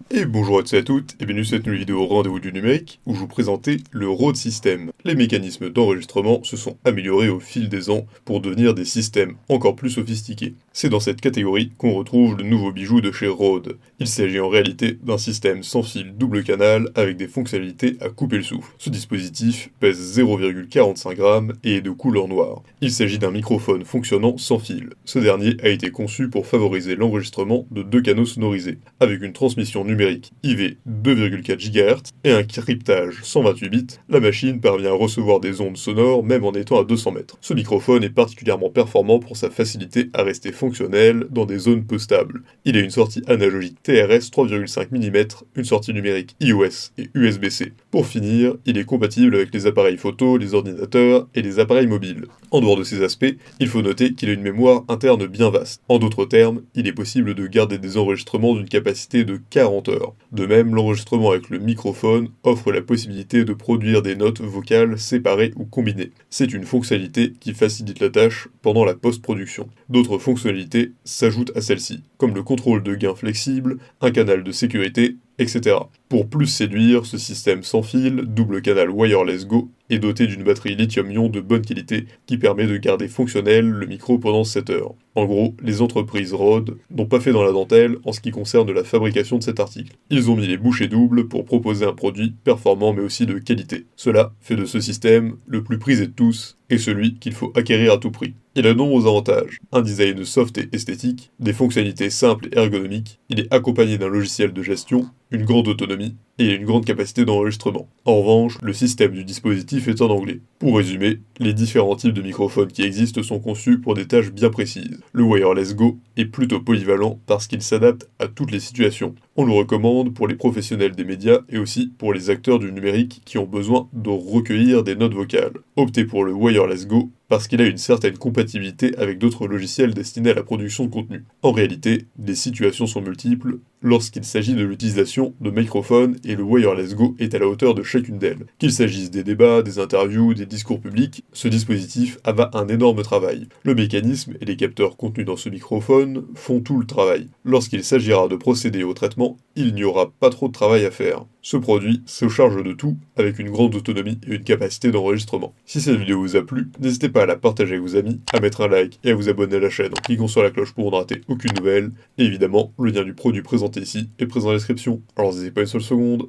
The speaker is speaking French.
Et bonjour à tous et à toutes, et bienvenue sur cette nouvelle vidéo Rendez-vous du numérique, où je vous présentais le Rode System. Les mécanismes d'enregistrement se sont améliorés au fil des ans pour devenir des systèmes encore plus sophistiqués. C'est dans cette catégorie qu'on retrouve le nouveau bijou de chez Rode. Il s'agit en réalité d'un système sans fil double canal avec des fonctionnalités à couper le souffle. Ce dispositif pèse 0,45 g et est de couleur noire. Il s'agit d'un microphone fonctionnant sans fil. Ce dernier a été conçu pour favoriser l'enregistrement de deux canaux sonorisés, avec une transmission numérique IV 2,4 GHz et un cryptage 128 bits, la machine parvient à recevoir des ondes sonores même en étant à 200 mètres. Ce microphone est particulièrement performant pour sa facilité à rester fonctionnel dans des zones peu stables. Il a une sortie analogique TRS 3,5 mm, une sortie numérique iOS et USB-C. Pour finir, il est compatible avec les appareils photo, les ordinateurs et les appareils mobiles. En dehors de ces aspects, il faut noter qu'il a une mémoire interne bien vaste. En d'autres termes, il est possible de garder des enregistrements d'une capacité de 40 heures. De même, l'enregistrement avec le microphone offre la possibilité de produire des notes vocales séparées ou combinées. C'est une fonctionnalité qui facilite la tâche pendant la post-production. D'autres fonctionnalités s'ajoutent à celle-ci, comme le contrôle de gain flexible, un canal de sécurité, etc. Pour plus séduire, ce système sans fil, double canal wireless Go, est doté d'une batterie lithium-ion de bonne qualité qui permet de garder fonctionnel le micro pendant 7 heures. En gros, les entreprises Rode n'ont pas fait dans la dentelle en ce qui concerne la fabrication de cet article. Ils ont mis les bouchées doubles pour proposer un produit performant mais aussi de qualité. Cela fait de ce système le plus prisé de tous et celui qu'il faut acquérir à tout prix. Il a de nombreux avantages, un design soft et esthétique, des fonctionnalités simples et ergonomiques, il est accompagné d'un logiciel de gestion, une grande autonomie et une grande capacité d'enregistrement. En revanche, le système du dispositif est en anglais. Pour résumer, les différents types de microphones qui existent sont conçus pour des tâches bien précises. Le Wireless Go est plutôt polyvalent parce qu'il s'adapte à toutes les situations. On le recommande pour les professionnels des médias et aussi pour les acteurs du numérique qui ont besoin de recueillir des notes vocales. Optez pour le Wireless Go parce qu'il a une certaine compatibilité avec d'autres logiciels destinés à la production de contenu. En réalité, les situations sont multiples lorsqu'il s'agit de l'utilisation de microphones et le Wireless Go est à la hauteur de chacune d'elles. Qu'il s'agisse des débats, des interviews, des discours publics, ce dispositif a un énorme travail. Le mécanisme et les capteurs contenus dans ce microphone font tout le travail. Lorsqu'il s'agira de procéder au traitement, il n'y aura pas trop de travail à faire. Ce produit se charge de tout avec une grande autonomie et une capacité d'enregistrement. Si cette vidéo vous a plu, n'hésitez pas à la partager avec vos amis, à mettre un like et à vous abonner à la chaîne en cliquant sur la cloche pour ne rater aucune nouvelle. Et évidemment, le lien du produit présenté ici est présent dans la description. Alors n'hésitez pas une seule seconde.